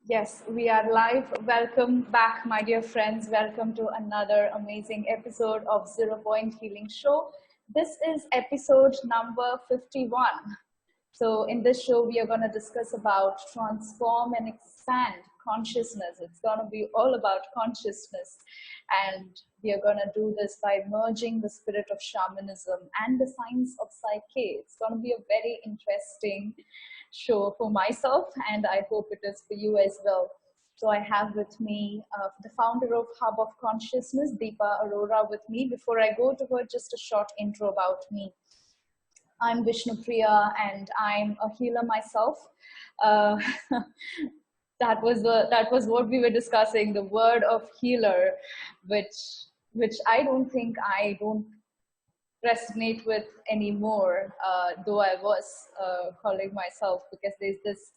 Yes, we are live. Welcome back, my dear friends. Welcome to another amazing episode of Zero Point Healing Show. This is episode number 51. So in this show, we are going to discuss about transform and expand consciousness. It's going to be all about consciousness. And we are going to do this by merging the spirit of shamanism and the science of Psyche. It's going to be a very interesting show for myself, and I hope it is for you as well. So I have with me the founder of Hub of Consciousness, Deepa Arora, with me. Before I go to her, just a short intro about me. I'm Vishnupriya, and I'm a healer myself. Uh, that was what we were discussing, the word of healer, which I don't resonate with anymore, though I was calling myself, because there's this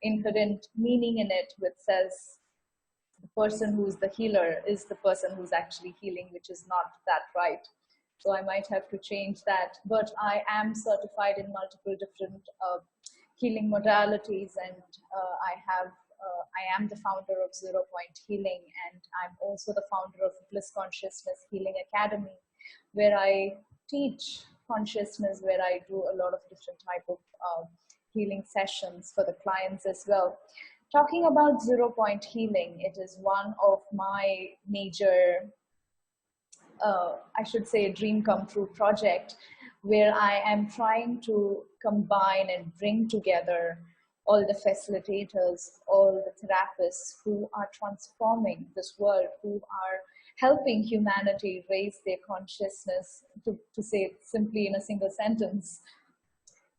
inherent meaning in it which says the person who's the healer is the person who's actually healing, which is not that right. So I might have to change that. But I am certified in multiple different healing modalities, and I am the founder of Zero Point Healing, and I'm also the founder of Bliss Consciousness Healing Academy, where I teach consciousness, where I do a lot of different type of healing sessions for the clients as well. Talking about Zero Point Healing, it is one of my major, I should say, a dream come true project, where I am trying to combine and bring together all the facilitators, all the therapists who are transforming this world, who are helping humanity raise their consciousness, to say it simply in a single sentence.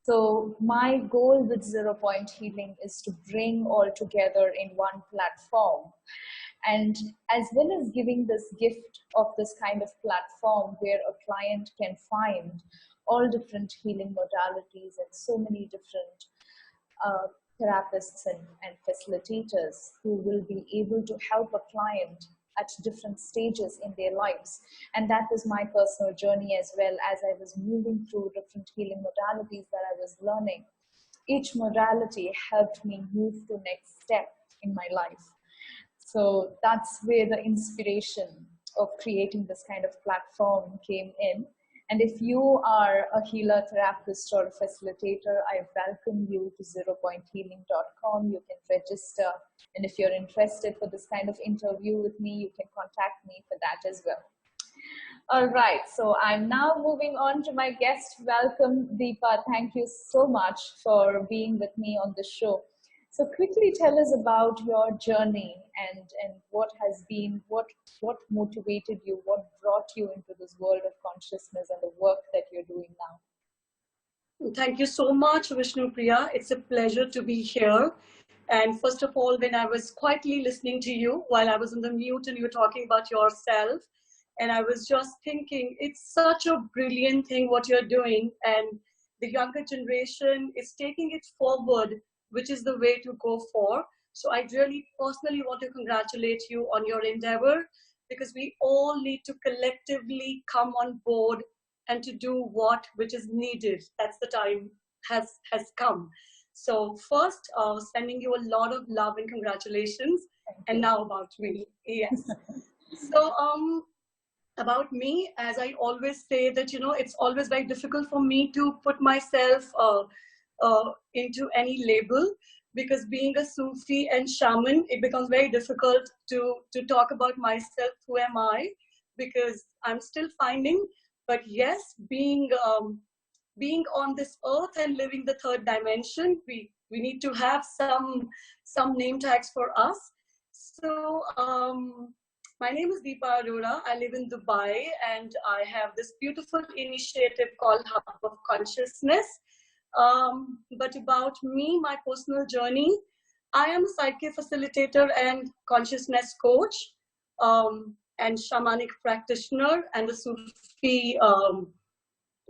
So my goal with Zero Point Healing is to bring all together in one platform, and as well as giving this gift of this kind of platform where a client can find all different healing modalities and so many different therapists and facilitators who will be able to help a client at different stages in their lives. And that was my personal journey as well, as I was moving through different healing modalities that I was learning. Each modality helped me move to next step in my life. So that's where the inspiration of creating this kind of platform came in. And if you are a healer, therapist, or a facilitator, I welcome you to zeropointhealing.com. You can register. And if you're interested for this kind of interview with me, you can contact me for that as well. All right, so I'm now moving on to my guest. Welcome, Deepa. Thank you so much for being with me on the show. So quickly tell us about your journey and what has been, what motivated you, what brought you into this world of consciousness and the work that you're doing now. Thank you so much, Vishnupriya. It's a pleasure to be here. And first of all, when I was quietly listening to you while I was on the mute and you were talking about yourself, and I was just thinking, it's such a brilliant thing what you're doing, and the younger generation is taking it forward, which is the way to go for. So I really personally want to congratulate you on your endeavor, because we all need to collectively come on board and to do which is needed. That's the time has come. So first, sending you a lot of love and congratulations. And now about me. Yes. So about me, as I always say that, it's always very difficult for me to put myself into any label, because being a Sufi and shaman, it becomes very difficult to talk about myself, who am I, because I'm still finding. But yes, being on this earth and living the third dimension, we need to have some name tags for us. So my name is Deepa Arora. I live in Dubai, and I have this beautiful initiative called Hub of Consciousness. But about me, my personal journey, I am a Psyche facilitator and consciousness coach, and shamanic practitioner, and a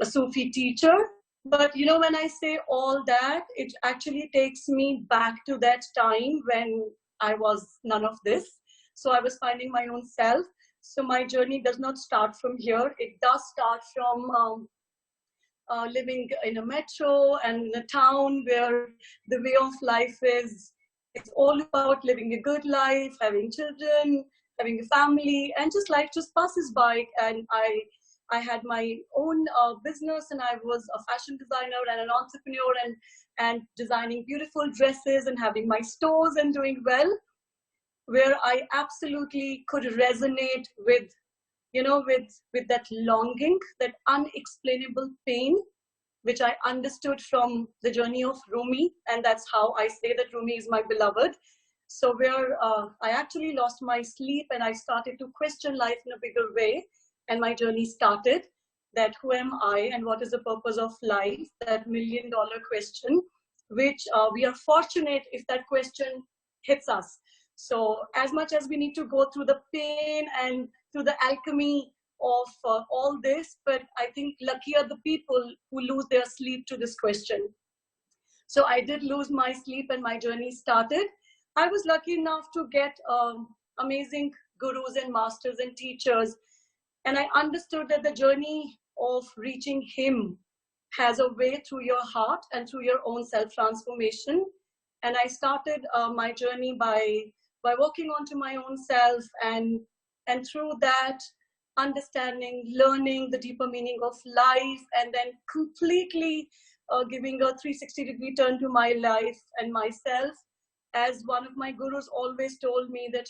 Sufi teacher. But when I say all that, it actually takes me back to that time when I was none of this. So I was finding my own self. So my journey does not start from here. It does start from living in a metro and in a town where the way of life is It's all about living a good life, having children, having a family, and just life just passes by. And I had my own business, and I was a fashion designer and an entrepreneur, and designing beautiful dresses and having my stores and doing well, where I absolutely could resonate with, with that longing, that unexplainable pain, which I understood from the journey of Rumi. And that's how I say that Rumi is my beloved. So where I actually lost my sleep and I started to question life in a bigger way. And my journey started, that who am I and what is the purpose of life? That $1,000,000 question, which we are fortunate if that question hits us. So as much as we need to go through the pain and through the alchemy of all this, but I think lucky are the people who lose their sleep to this question. So I did lose my sleep and my journey started. I was lucky enough to get amazing gurus and masters and teachers. And I understood that the journey of reaching him has a way through your heart and through your own self-transformation. And I started my journey by working onto my own self, and through that, understanding, learning the deeper meaning of life, and then completely giving a 360-degree turn to my life and myself. As one of my gurus always told me that,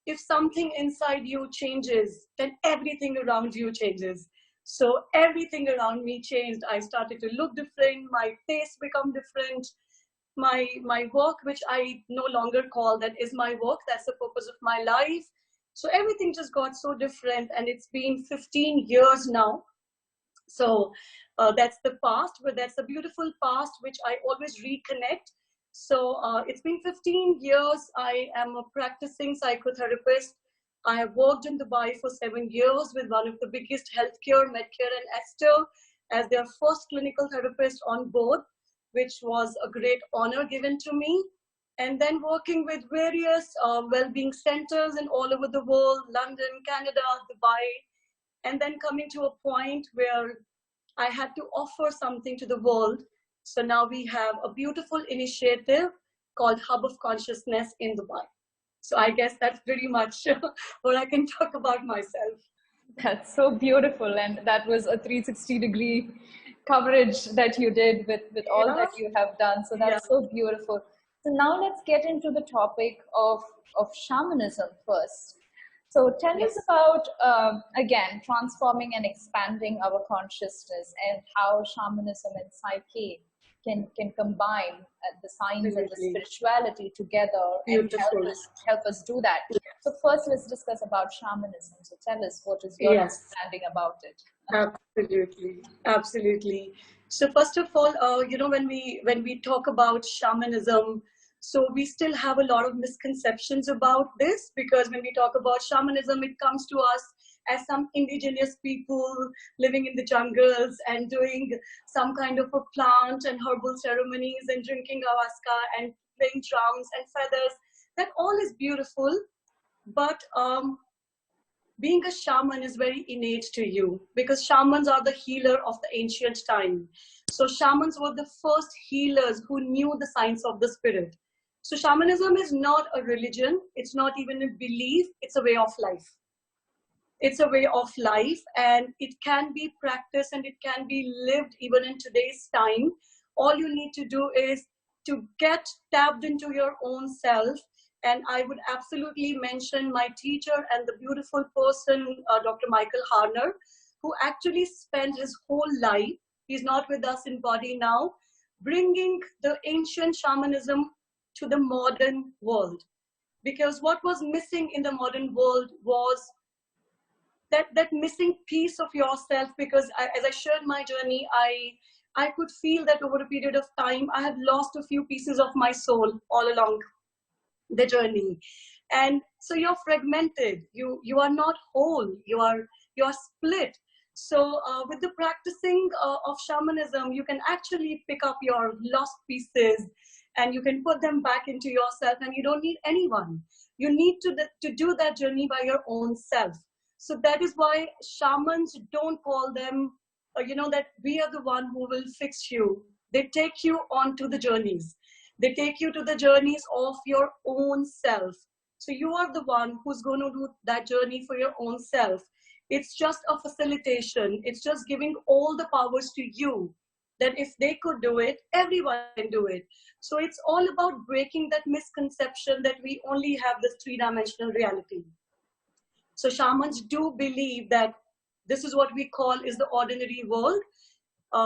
if something inside you changes, then everything around you changes. So everything around me changed. I started to look different, my taste become different, my work, which I no longer call that is my work, that's the purpose of my life. So everything just got so different, and it's been 15 years now. So that's the past, but that's a beautiful past which I always reconnect. So it's been 15 years. I am a practicing psychotherapist. I have worked in Dubai for 7 years with one of the biggest healthcare, Medcare and Esther, as their first clinical therapist on board, which was a great honor given to me. And then working with various well-being centers in all over the world, London, Canada, Dubai, and then coming to a point where I had to offer something to the world. So now we have a beautiful initiative called Hub of Consciousness in Dubai. So I guess that's pretty much what I can talk about myself. That's so beautiful. And that was a 360-degree coverage that you did with all that you have done. So that's so beautiful. So now let's get into the topic of shamanism first. So tell us about, again, transforming and expanding our consciousness, and how shamanism and PSYCH-K can combine the science and the spirituality together and help us do that. So first, let's discuss about shamanism. So tell us, what is your understanding about it? Absolutely, absolutely. So first of all, when we talk about shamanism, so we still have a lot of misconceptions about this, because when we talk about shamanism, it comes to us as some indigenous people living in the jungles and doing some kind of a plant and herbal ceremonies and drinking ayahuasca and playing drums and feathers. That all is beautiful, but being a shaman is very innate to you, because shamans are the healer of the ancient time. So shamans were the first healers who knew the science of the spirit. So shamanism is not a religion, it's not even a belief, it's a way of life. It's a way of life, and it can be practiced and it can be lived even in today's time. All you need to do is to get tapped into your own self. And I would absolutely mention my teacher and the beautiful person, Dr. Michael Harner, who actually spent his whole life, he's not with us in body now, bringing the ancient shamanism to the modern world. Because what was missing in the modern world was that missing piece of yourself. Because as I shared my journey, I could feel that over a period of time, I had lost a few pieces of my soul all along the journey. And so you're fragmented, you are not whole, you are split. So with the practicing of shamanism, you can actually pick up your lost pieces and you can put them back into yourself, and you don't need anyone. You need to do that journey by your own self. So that is why shamans don't call them that we are the one who will fix you. They take you on to the journeys. They take you to the journeys of your own self. So you are the one who's going to do that journey for your own self. It's just a facilitation. It's just giving all the powers to you, that if they could do it, everyone can do it. So it's all about breaking that misconception that we only have this three-dimensional reality. So shamans do believe that this is what we call is the ordinary world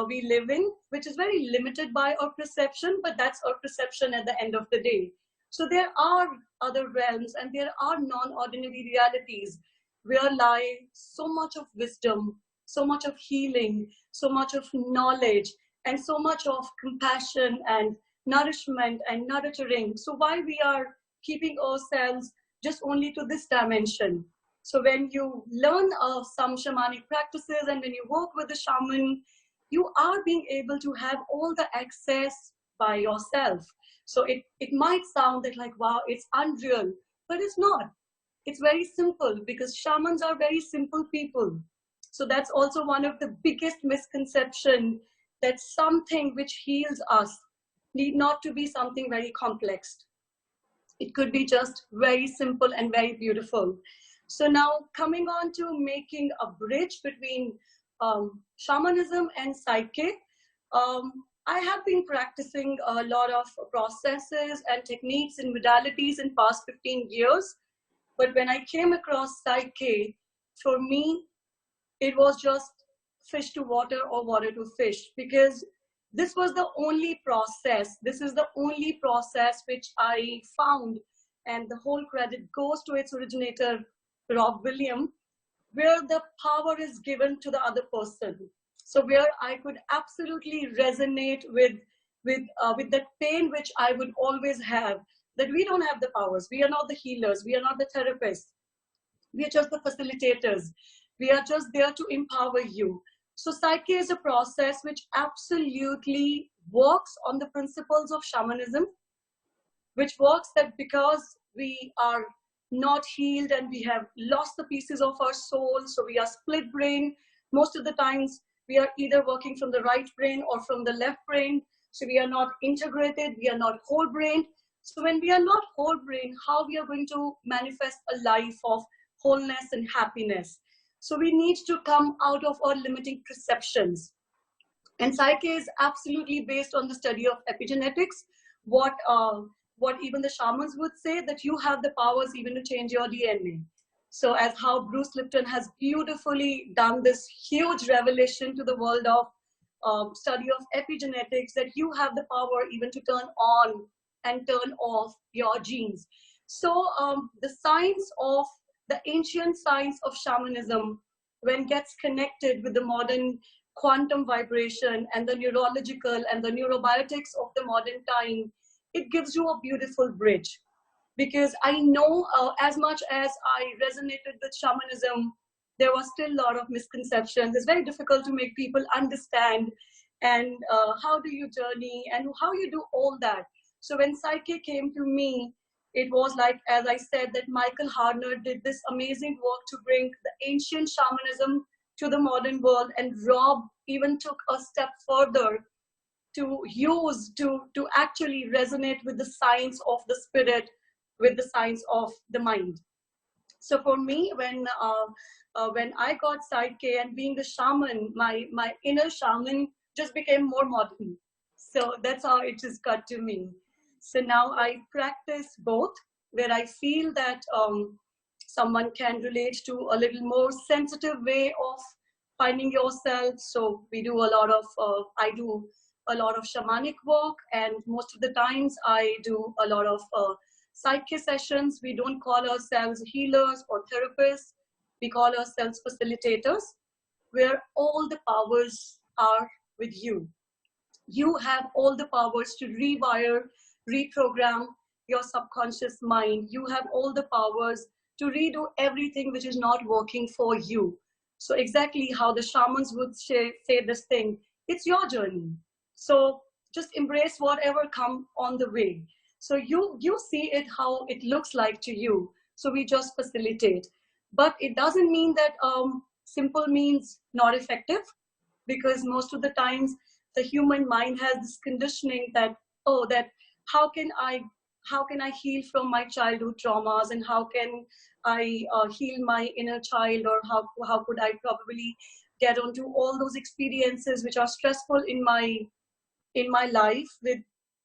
we live in, which is very limited by our perception, but that's our perception at the end of the day. So there are other realms and there are non-ordinary realities where lie so much of wisdom, so much of healing, so much of knowledge, and so much of compassion and nourishment and nurturing. So why we are keeping ourselves just only to this dimension? So when you learn some shamanic practices and when you work with the shaman, you are being able to have all the access by yourself. So it might sound that like, wow, it's unreal, but it's not. It's very simple because shamans are very simple people. So that's also one of the biggest misconception, that something which heals us need not to be something very complex. It could be just very simple and very beautiful. So now coming on to making a bridge between shamanism and PSYCH-K, I have been practicing a lot of processes and techniques and modalities in past 15 years. But when I came across PSYCH-K, for me, it was just fish to water or water to fish, because this was the only process. This is the only process which I found, and the whole credit goes to its originator, Rob William, where the power is given to the other person. So where I could absolutely resonate with that pain which I would always have, that we don't have the powers. We are not the healers. We are not the therapists. We are just the facilitators. We are just there to empower you. So PSYCH-K is a process which absolutely works on the principles of shamanism, which works that because we are not healed and we have lost the pieces of our soul, so we are split brain. Most of the times we are either working from the right brain or from the left brain. So we are not integrated, we are not whole brain. So when we are not whole brain, how we are going to manifest a life of wholeness and happiness? So we need to come out of our limiting perceptions. And PSYCH-K is absolutely based on the study of epigenetics. What even the shamans would say, that you have the powers even to change your DNA. So as how Bruce Lipton has beautifully done this huge revelation to the world of study of epigenetics, that you have the power even to turn on and turn off your genes. So the science of the ancient science of shamanism, when gets connected with the modern quantum vibration and the neurological and the neurobiotics of the modern time, it gives you a beautiful bridge. Because I know as much as I resonated with shamanism, there was still a lot of misconceptions. It's very difficult to make people understand and how do you journey and how you do all that. So when PSYCH-K came to me, it was like, as I said, that Michael Harner did this amazing work to bring the ancient shamanism to the modern world, and Rob even took a step further to use to actually resonate with the science of the spirit, with the science of the mind. So for me, when I got PSYCH-K and being a shaman, my inner shaman just became more modern. So that's how it just got to me. So now I practice both, where I feel that someone can relate to a little more sensitive way of finding yourself. So we do a lot of, I do a lot of shamanic work, and most of the times I do a lot of PSYCH-K sessions. We don't call ourselves healers or therapists. We call ourselves facilitators, where all the powers are with you. You have all the powers to rewire, reprogram your subconscious mind. You have all the powers to redo everything which is not working for you. So exactly how the shamans would say this thing, it's your journey. So just embrace whatever comes on the way. So you see it how it looks like to you. So we just facilitate. But it doesn't mean that simple means not effective, because most of the times the human mind has this conditioning that, oh, that how can I heal from my childhood traumas, and how can I heal my inner child, or how could I probably get onto all those experiences which are stressful in my life with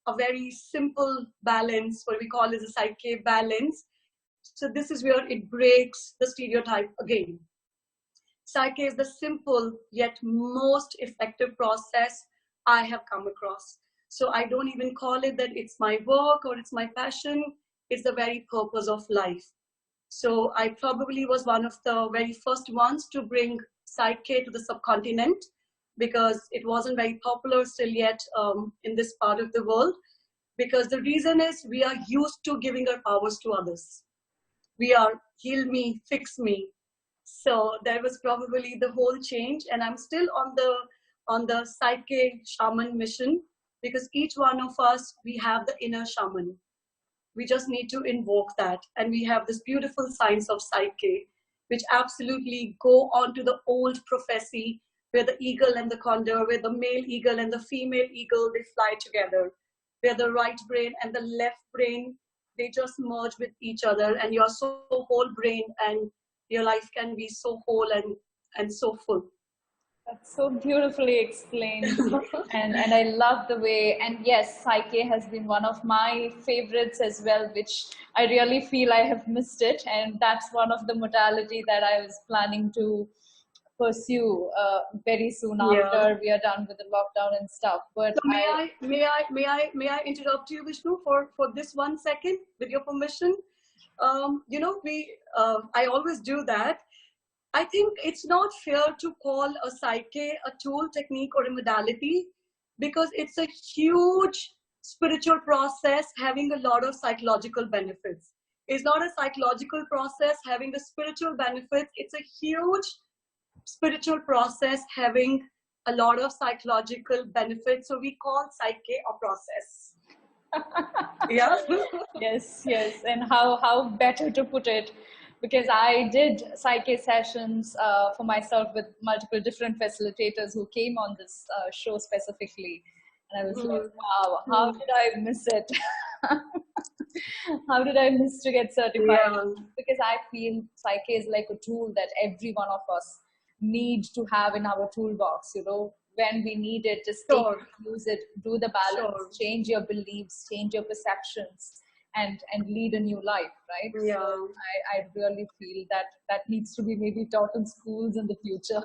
a very simple balance, what we call as a PSYCH-K balance. So this is where it breaks the stereotype again. PSYCH-K is the simple yet most effective process I have come across. So I don't even call it that it's my work or it's my passion. It's the very purpose of life. So I probably was one of the very first ones to bring PSYCH-K to the subcontinent, because it wasn't very popular still yet in this part of the world. Because the reason is we are used to giving our powers to others. We are heal me, fix me. So there was probably the whole change, and I'm still on the PSYCH-K shaman mission, because each one of us, we have the inner shaman. We just need to invoke that, and we have this beautiful science of PSYCH-K, which absolutely go on to the old prophecy where the eagle and the condor, where the male eagle and the female eagle, they fly together, where the right brain and the left brain, they just merge with each other, and you're so whole brain, and your life can be so whole and so full. That's so beautifully explained. And I love the way, and yes, PSYCH-K has been one of my favorites as well, which I really feel I have missed it. And that's one of the modality that I was planning to pursue very soon after we are done with the lockdown and stuff. But so may I interrupt you, Vishnu, for this 1 second, with your permission? You know, I always do that. I think it's not fair to call a PSYCH-K a tool, technique, or a modality, because it's a huge spiritual process having a lot of psychological benefits. It's not a psychological process having the spiritual benefits. It's a huge spiritual process having a lot of psychological benefits. So we call PSYCH-K a process. Yeah. Yes, and how better to put it, because I did PSYCH-K sessions for myself with multiple different facilitators who came on this show specifically, and I was like, wow, how did I miss it? How did I miss to get certified? Because I feel PSYCH-K is like a tool that every one of us need to have in our toolbox, you know. When we need it, just take it, use it, do the balance, change your beliefs, change your perceptions, and lead a new life, right? Yeah. So I really feel that needs to be maybe taught in schools in the future.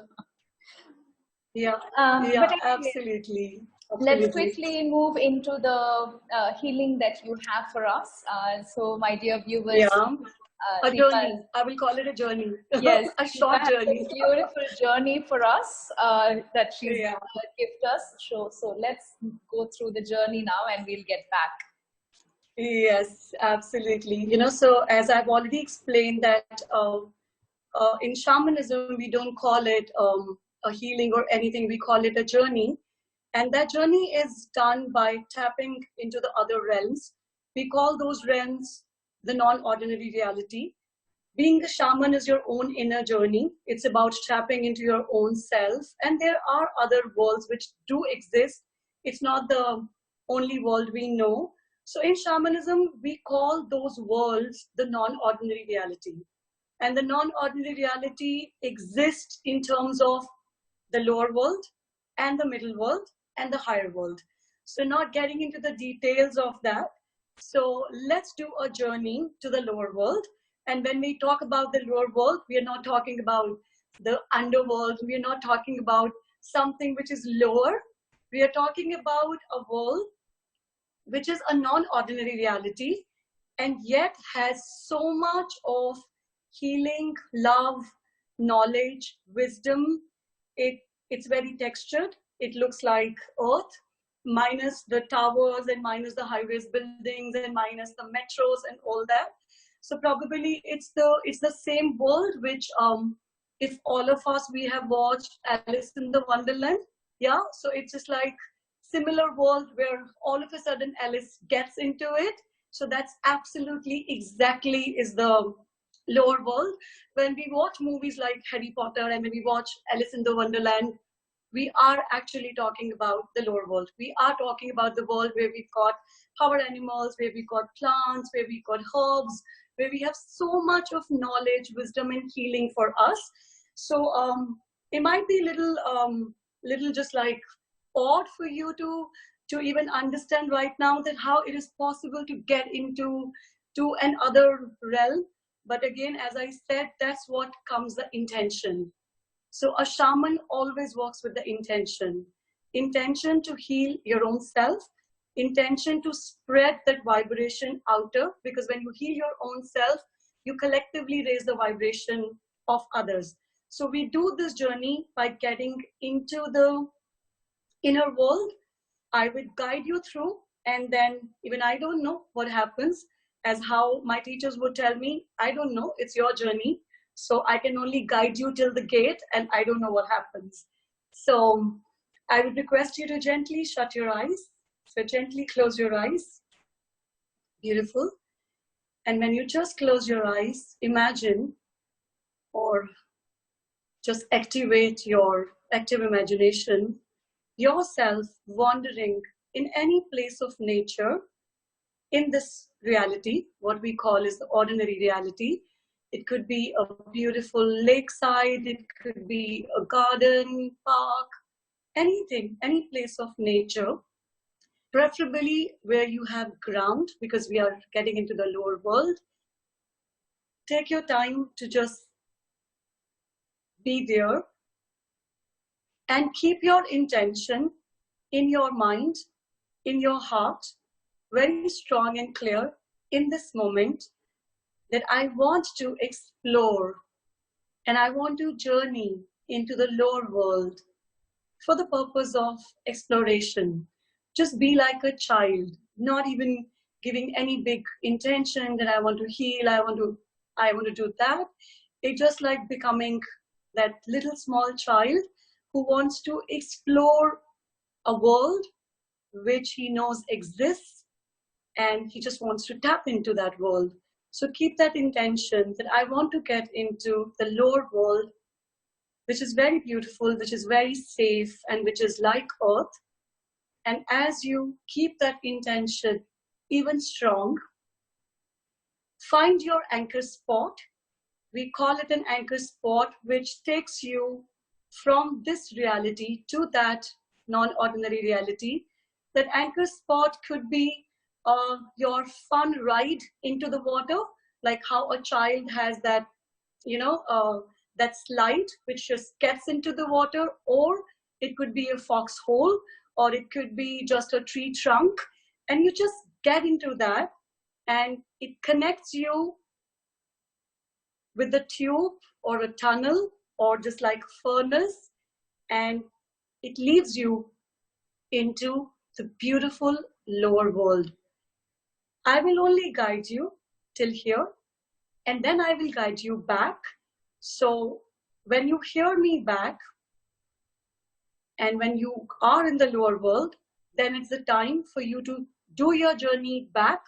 Yeah, But anyway, absolutely. Let's quickly move into the healing that you have for us. So my dear viewers, a journey. I will call it a journey. Yes, a short journey. A beautiful journey for us that she's given us. So let's go through the journey now, and we'll get back. Yes, absolutely. You know, so as I've already explained that in shamanism, we don't call it a healing or anything. We call it a journey. And that journey is done by tapping into the other realms. We call those realms the non-ordinary reality. Being a shaman is your own inner journey. It's about tapping into your own self. And there are other worlds which do exist. It's not the only world we know. So in shamanism, we call those worlds the non-ordinary reality. And the non-ordinary reality exists in terms of the lower world and the middle world and the higher world. So not getting into the details of that. So let's do a journey to the lower world. And when we talk about the lower world, we are not talking about the underworld. We are not talking about something which is lower. We are talking about a world which is a non-ordinary reality, and yet has so much of healing, love, knowledge, wisdom. It's very textured. It looks like earth, minus the towers and minus the highways buildings and minus the metros and all that. So probably it's the same world which if all of us, we have watched Alice in the Wonderland. Yeah, so it's just like similar world where all of a sudden Alice gets into it. So that's absolutely exactly is the lower world. When we watch movies like Harry Potter and when we watch Alice in the Wonderland, we are actually talking about the lower world. We are talking about the world where we've got power animals, where we've got plants, where we've got herbs, where we have so much of knowledge, wisdom, and healing for us. So it might be little just like odd for you to even understand right now that how it is possible to get into to another realm. But again, as I said, that's what comes the intention. So a shaman always works with the intention to heal your own self, intention to spread that vibration outer, because when you heal your own self, you collectively raise the vibration of others. So we do this journey by getting into the inner world. I will guide you through, and then even I don't know what happens, as how my teachers would tell me, I don't know, it's your journey. So I can only guide you till the gate, and I don't know what happens. So I would request you to gently shut your eyes. So gently close your eyes. Beautiful. And when you just close your eyes, imagine or just activate your active imagination, yourself wandering in any place of nature in this reality, what we call is the ordinary reality. It could be a beautiful lakeside, it could be a garden, park, anything, any place of nature, preferably where you have ground, because we are getting into the lower world. Take your time to just be there and keep your intention in your mind, in your heart, very strong and clear in this moment, that I want to explore and I want to journey into the lower world for the purpose of exploration. Just be like a child, not even giving any big intention that I want to heal, I want to do that. It's just like becoming that little small child who wants to explore a world which he knows exists, and he just wants to tap into that world. So keep that intention that I want to get into the lower world, which is very beautiful, which is very safe, and which is like earth. And as you keep that intention even strong, find your anchor spot. We call it an anchor spot, which takes you from this reality to that non-ordinary reality. That anchor spot could be your fun ride into the water, like how a child has that, that slide which just gets into the water, or it could be a foxhole, or it could be just a tree trunk, and you just get into that, and it connects you with the tube or a tunnel or just like a furnace, and it leads you into the beautiful lower world. I will only guide you till here, and then I will guide you back. So when you hear me back, and when you are in the lower world, then it's the time for you to do your journey back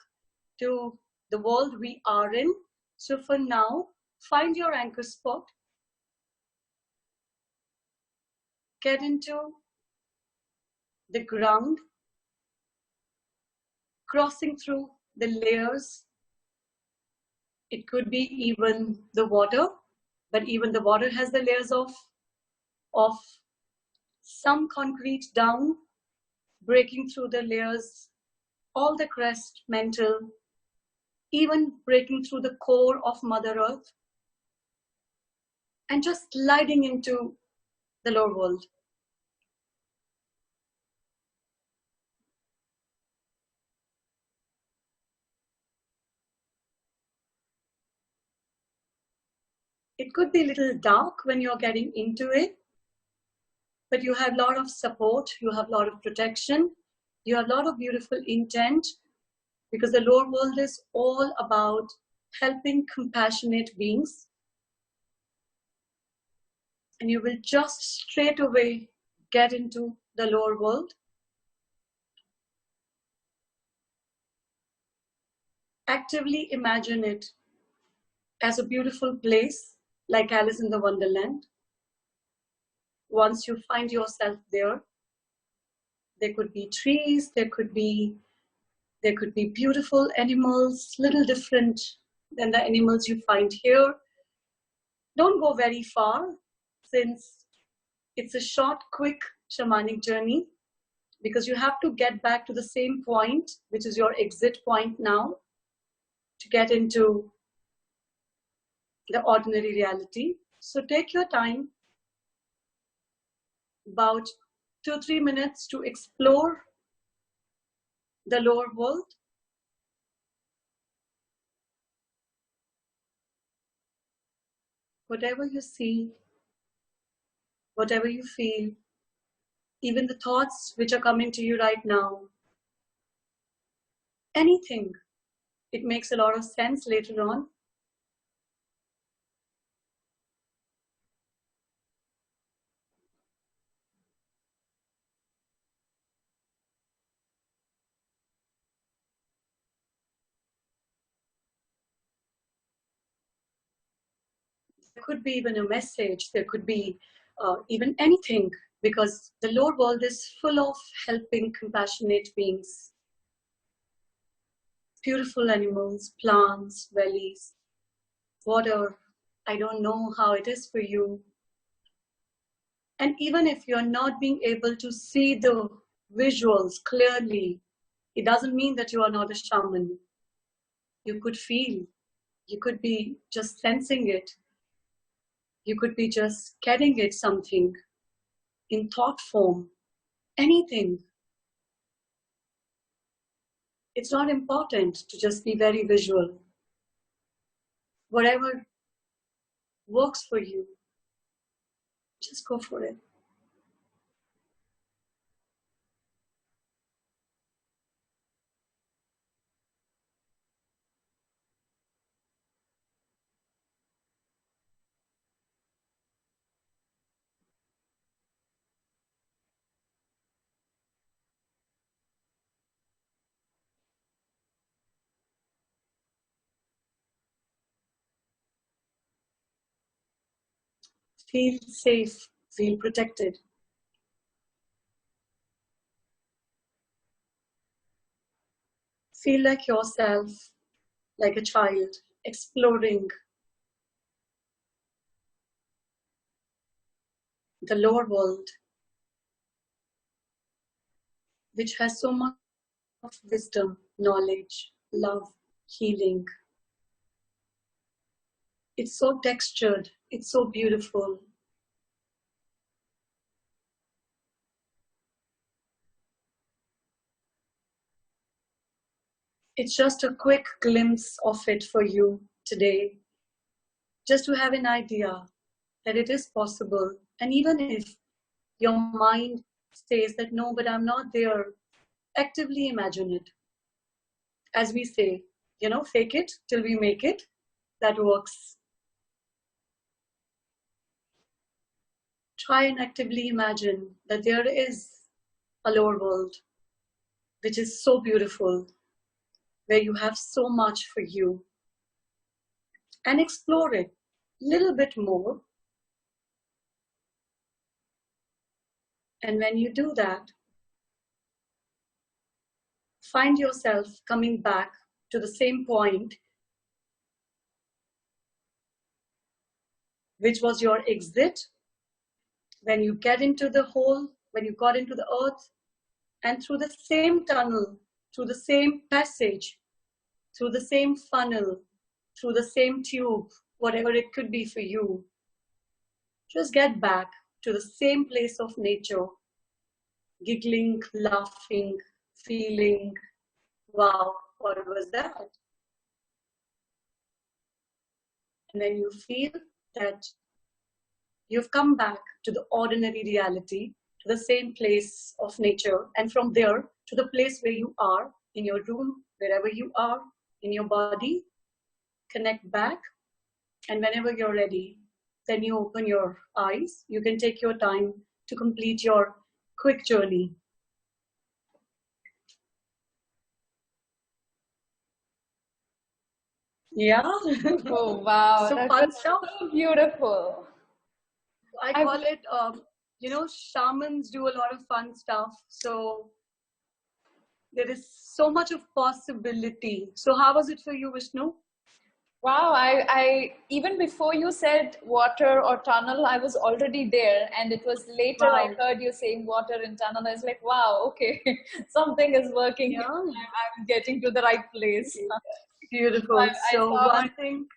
to the world we are in. So for now, find your anchor spot, get into the ground, crossing through the layers. It could be even the water, but even the water has the layers of some concrete down, breaking through the layers, all the crest, mental, even breaking through the core of Mother Earth, and just sliding into the lower world. It could be a little dark when you're getting into it, but you have a lot of support, you have a lot of protection, you have a lot of beautiful intent, because the lower world is all about helping compassionate beings. And you will just straight away get into the lower world. Actively imagine it as a beautiful place, like Alice in the Wonderland. once you find yourself there, there could be trees, there could be beautiful animals, little different than the animals you find here. Don't go very far, since it's a short, quick shamanic journey, because you have to get back to the same point, which is your exit point now, to get into the ordinary reality. So take your time, about 2-3 minutes, to explore the lower world. Whatever you see, whatever you feel, even the thoughts which are coming to you right now, anything, it makes a lot of sense later on. There could be even a message, there could be even anything, because the lower world is full of helping, compassionate beings, beautiful animals, plants, valleys, water. I don't know how it is for you. And even if you're not being able to see the visuals clearly, it doesn't mean that you are not a shaman. You could feel, you could be just sensing it. You could be just getting it something in thought form, anything. It's not important to just be very visual. Whatever works for you, just go for it. Feel safe, feel protected. Feel like yourself, like a child, exploring the lower world, which has so much of wisdom, knowledge, love, healing. It's so textured, it's so beautiful. It's just a quick glimpse of it for you today, just to have an idea that it is possible. And even if your mind says that, no, but I'm not there, actively imagine it. As we say, fake it till we make it. That works. Try and actively imagine that there is a lower world, which is so beautiful, where you have so much for you, and explore it a little bit more. And when you do that, find yourself coming back to the same point, which was your exit, when you get into the hole, when you got into the earth, and through the same tunnel, through the same passage, through the same funnel, through the same tube, whatever it could be for you, just get back to the same place of nature, giggling, laughing, feeling, wow, what was that? And then you feel that you've come back to the ordinary reality, to the same place of nature, and from there to the place where you are, in your room, wherever you are, in your body, connect back. And whenever you're ready, then you open your eyes. You can take your time to complete your quick journey. Yeah. Oh wow, So that fun was stuff. so beautiful. I call it shamans do a lot of fun stuff. So there is so much of possibility. So how was it for you, Vishnu? Wow, I even before you said water or tunnel, I was already there, and it was later I Wow. heard you saying water and tunnel. I was like, wow, okay, something is working here. Yeah. I'm getting to the right place. Beautiful. I So saw my, one thing,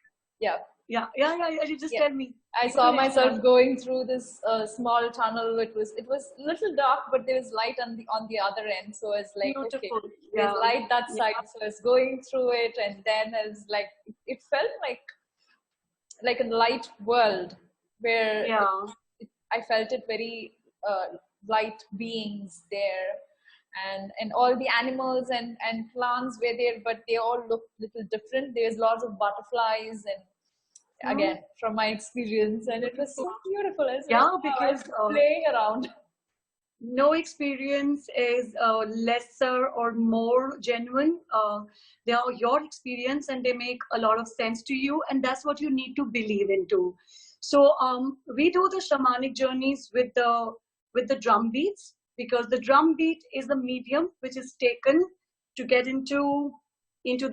yeah, yeah. You just yeah. tell me. I You go saw next, myself Anand. going through this small tunnel. It was a little dark, but there was light on the other end. So it's like, okay, Beautiful. there's Yeah. light that Yeah. side. So it's going through it, and then it's like it felt like a light world where Yeah. I felt it very light beings there, and all the animals and plants were there, but they all looked little different. There's lots of butterflies, and Hmm. again from my experience, and it was Beautiful. so beautiful. I was like, Yeah, wow, I'm because playing around. no experience is lesser or more genuine. They are your experience and they make a lot of sense to you, and that's what you need to believe into. So we do the shamanic journeys with the drum beats, because the drum beat is the medium which is taken to get into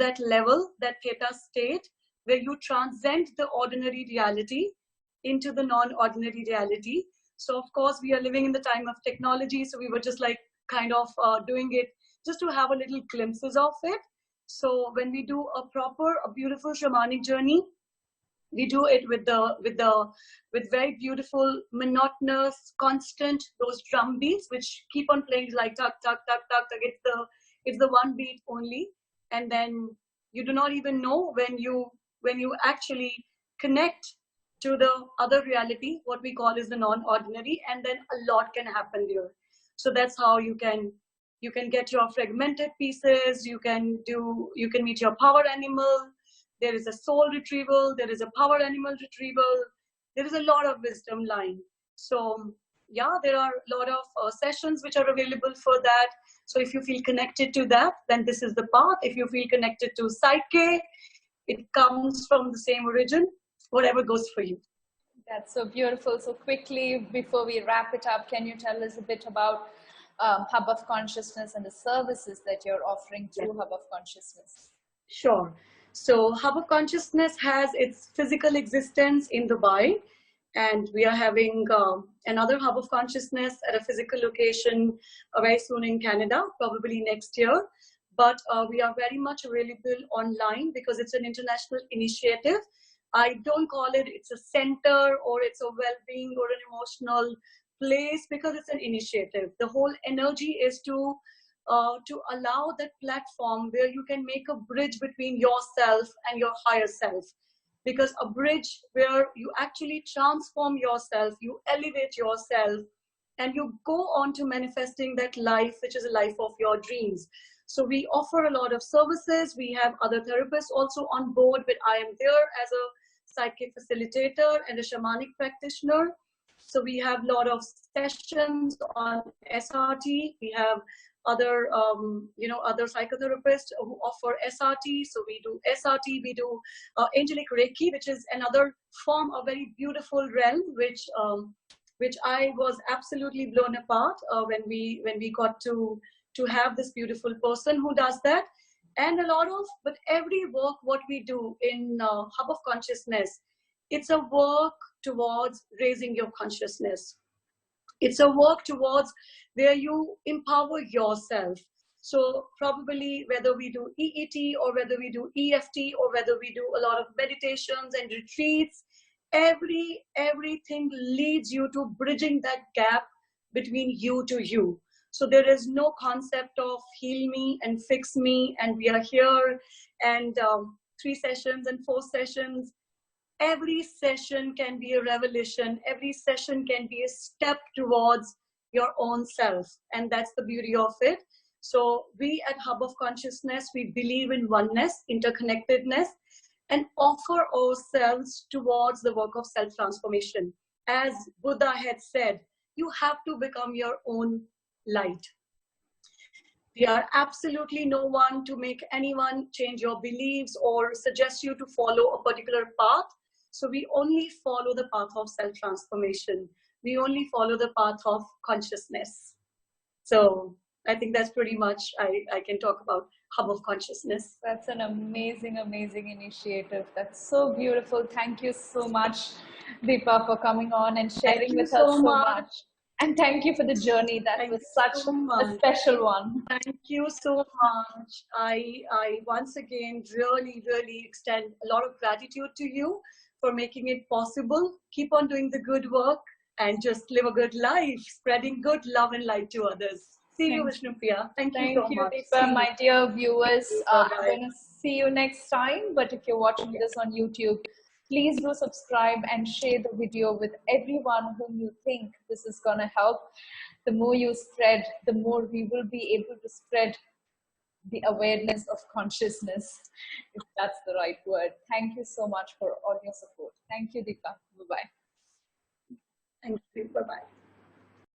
that level, that theta state, where you transcend the ordinary reality into the non-ordinary reality. So of course we are living in the time of technology, so we were just like kind of doing it just to have a little glimpses of it. So when we do a beautiful shamanic journey, we do it with very beautiful, monotonous, constant those drum beats which keep on playing like tuck tuck tuck tuck tuck. It's the one beat only, and then you do not even know when you actually connect to the other reality, what we call is the non-ordinary, and then a lot can happen there. So that's how you can get your fragmented pieces. You can meet your power animal. There is a soul retrieval, there is a power animal retrieval, there is a lot of wisdom lying. So yeah, there are a lot of sessions which are available for that. So if you feel connected to that, then this is the path. If you feel connected to PSYCH-K, it comes from the same origin, whatever goes for you. That's so beautiful. So quickly, before we wrap it up, can you tell us a bit about Hub of Consciousness and the services that you're offering Yes. through Hub of Consciousness? Sure. So Hub of Consciousness has its physical existence in Dubai, and we are having another Hub of Consciousness at a physical location very soon in Canada, probably next year. But we are very much available online because it's an international initiative. I don't call it's a center or it's a well-being or an emotional place, because it's an initiative. The whole energy is to allow that platform where you can make a bridge between yourself and your higher self. Because a bridge where you actually transform yourself, you elevate yourself, and you go on to manifesting that life, which is a life of your dreams. So we offer a lot of services. We have other therapists also on board, but I am there as a psychic facilitator and a shamanic practitioner. So we have a lot of sessions on SRT. We have other psychotherapists who offer SRT. So we do SRT, we do angelic Reiki, which is another form, a very beautiful realm, which I was absolutely blown apart when we got to have this beautiful person who does that. And but every work what we do in Hub of Consciousness, it's a work towards raising your consciousness. It's a work towards where you empower yourself. So probably whether we do EET or whether we do EFT or whether we do a lot of meditations and retreats, everything leads you to bridging that gap between you to you. So there is no concept of heal me and fix me and we are here and 3 sessions and 4 sessions. Every session can be a revelation. Every session can be a step towards your own self. And that's the beauty of it. So we at Hub of Consciousness, we believe in oneness, interconnectedness, and offer ourselves towards the work of self-transformation. As Buddha had said, you have to become your own light. We are absolutely no one to make anyone change your beliefs or suggest you to follow a particular path. So we only follow the path of self-transformation. We only follow the path of consciousness. So I think that's pretty much I can talk about hub of consciousness. That's an amazing, amazing initiative. That's so beautiful. Thank you so much, Deepa, for coming on and sharing with us so much. And thank you for the journey. That was such a special one. Thank you so much. I once again really extend a lot of gratitude to you for making it possible. Keep on doing the good work and just live a good life, spreading good love and light to others. See you, Vishnupriya. Thank you so much. Deepa, my dear viewers. I'm going to see you next time. But if you're watching this on YouTube, please do subscribe and share the video with everyone whom you think this is going to help. The more you spread, the more we will be able to spread the awareness of consciousness, if that's the right word. Thank you so much for all your support. Thank you, Deepa. Bye-bye. Thank you. Bye-bye.